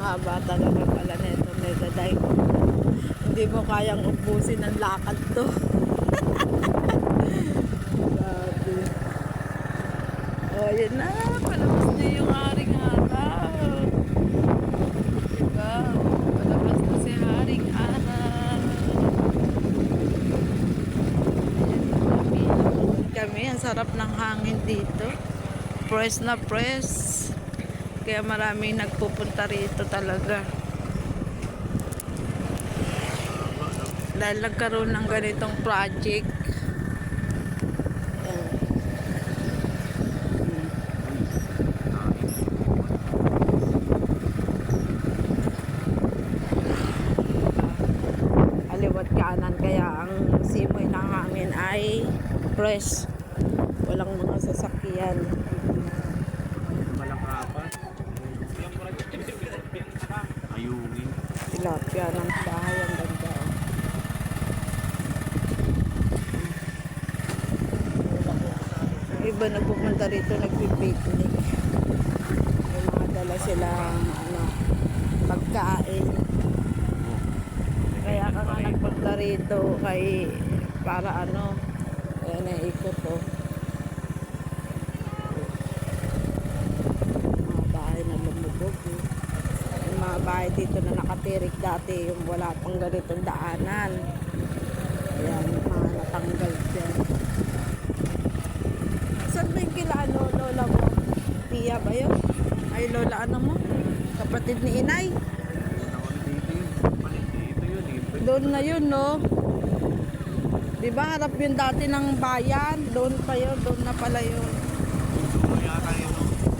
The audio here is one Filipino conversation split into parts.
haba talaga pala nito Mega Dive. Hindi mo kayang ubusin ng lakad to. Grabe. Oh, yun na. Palabas na yung Haring Araw. Diba? Palabas na si Haring Araw. Kami, ang sarap ng hangin dito. Press na press. Kaya maraming nagpupunta rito talaga. Dahil nagkaroon ng ganitong project. Aliwat kanan, kaya ang simoy ng hangin ay fresh. Walang mga sasakyan. Malakapan. Ayungin. Tilapia ng bahay, ang ganda. Iba nagpupunta rito, nagpipiknik. May mga dala silang pagkain. Kaya ka nga nagpunta rito para kaya naikot oh. Mga bahay na lumubog eh. Yung mga bahay dito na nakatirik dati, yung wala pang ganitong daanan. Ayan, mga natanggal dyan. Saan ba yung kila lola mo? Pia ba yun? Ay, lola mo? Kapatid ni inay? Doon na yun, no? Diba harap yun dati ng bayan? Doon pa yun, doon na pala yun.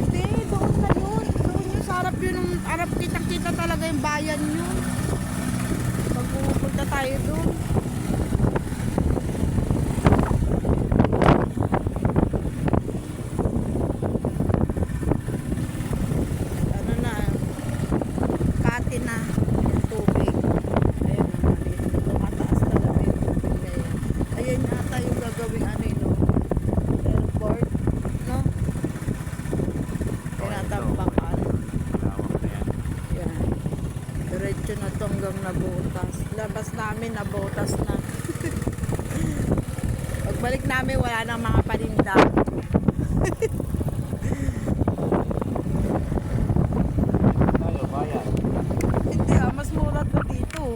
Hindi, doon na yun. Doon yun, sa harap yun, harap kita-kita talaga yung bayan yun. Pag pupunta tayo doon. Ano na, Kati na yung tubig. Ayun na, tumataas talaga yung tubig na yan. Ayan yata yung gagawing airport, no? Tinatambakan. Yan. Diretso na to hanggang Nabotas. Labas namin, Nabotas na. Pagbalik namin, wala nang mga paninda. Hindi mas mura to dito.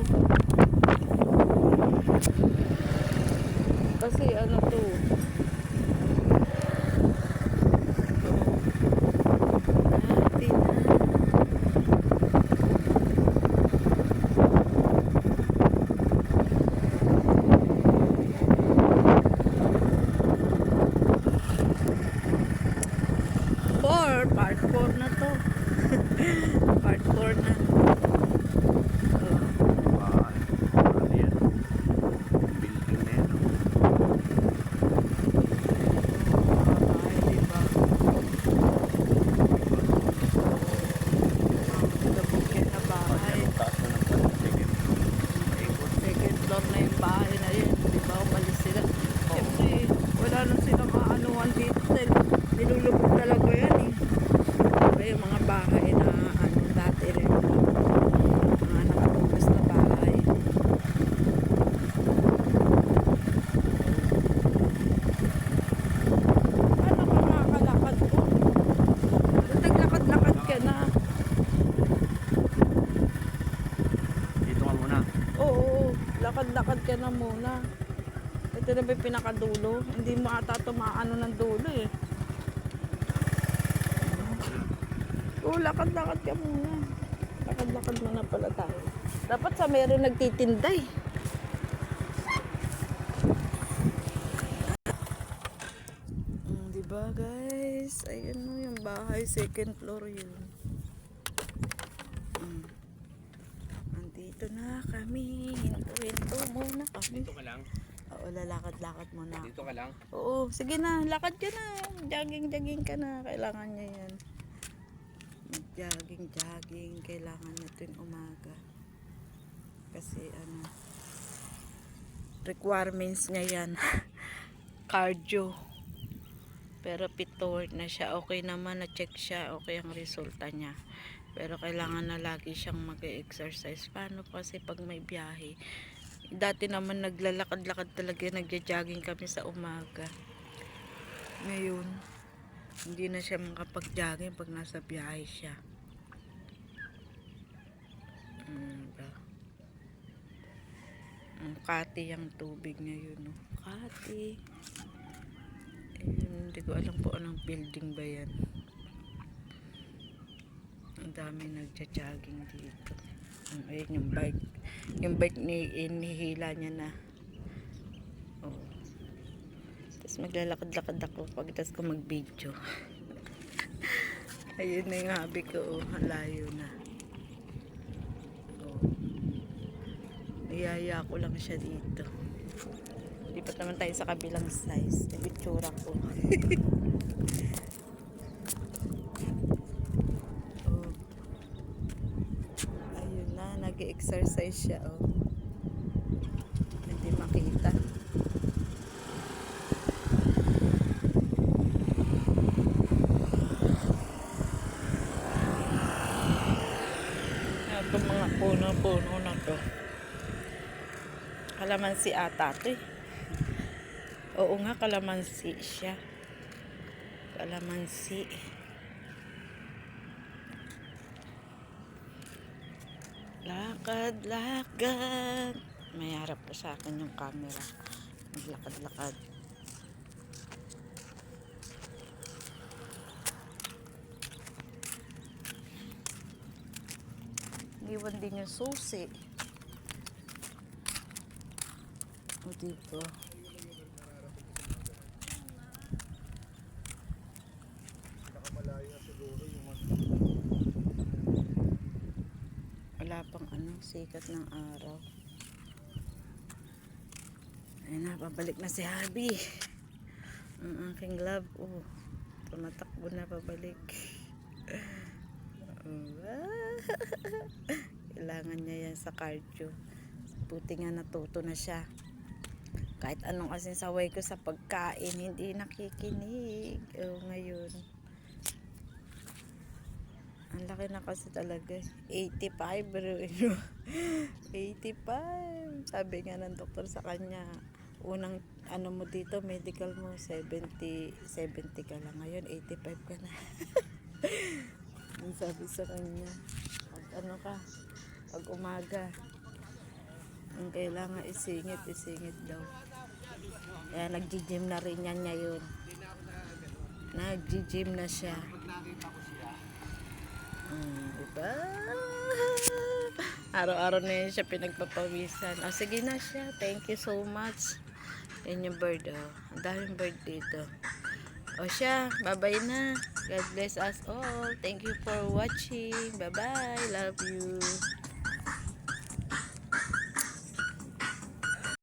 Kasi to. Part 4 na to. Part 4 na. Second floor na yung bahay na yun. Diba, umalis sila. Siyempre, wala nang silang aanuhan dito. Nilulubog talaga yan eh. Diba yung mga bahay na dati rin. Mga nakatubos na bahay. Ano ka nakakalakad ko? Naglakad-lakad ka na. Dito ka muna. Oo, lakad-lakad ka na muna. Ito na ba yung pinakadulo? Hindi mo ata tumaano ng dulo eh. Oo, lakad-lakad ka muna. Lakad-lakad muna pala tayo. Dapat sa meron nagtitinda eh. Diba guys? Ayun no, yung bahay, second floor yun. Nandito na kami. Hinto muna kami. Dito ka lang. Oo, lalakad-lakad muna. Dito ka lang. Oo, sige na, lakad ka na. Jogging ka na. Kailangan niya yan. Jogging. Kailangan na tuwing umaga. Kasi requirements niya yan. Cardio. Pero pitoward na siya. Okay naman, na-check siya. Okay ang resulta niya. Pero kailangan na lagi siyang mag-exercise. Paano kasi pag may biyahe? Dati naman naglalakad-lakad talaga. Nagja-jogging kami sa umaga. Ngayon, hindi na siya makapag-jogging pag nasa biyahe siya. Ang kati ang tubig ngayon. No? Kati. Ayun, hindi ko alam po anong building ba yan. Ang dami nagja-jogging dito. Ayun yung bike. Yung bike ni inihila niya na. Oh. Tapos maglalakad-lakad ako pagkatapos ko mag-video. Ayun na yung hobby ko. Oh, layo na. Oh. Niyaya ko lang siya dito. Lipat naman tayo sa kabilang size. Yung itsura ko. Oh. Ayun na, nag-exercise siya. Oh. Hindi makita. Itong mga puno-puno na to. Kalamansi ata to eh. Oo nga, kalamansi siya. Kalamansi. Lakad, lakad. May harap po sa akin yung camera. Maglakad-lakad. Iwan din yung susi. O dito. Wala pang sikat ng araw. Ayun na, pabalik na si Habi. Ang aking love. Oh, tumatakbo na pabalik. Kailangan niya yan sa cardio. Buti nga natuto na siya. Kahit anong saway ko sa pagkain, hindi nakikinig. Ngayon. Ang laki na kasi talaga. 85 bro. 85. Sabi nga ng doktor sa kanya, unang mo dito, medical mo, 70 ka lang. Ngayon, 85 ka na. Ang sabi sa kanya, pag pag umaga, ang kailangan isingit daw. Kaya nag-gym na rin yan ngayon. Nag-gym na siya. Diba? Araw-araw na yun siya pinagpapawisan. Sige na siya. Thank you so much. Yan yung bird. Ang daming bird dito. Siya. Bye-bye na. God bless us all. Thank you for watching. Bye-bye. Love you.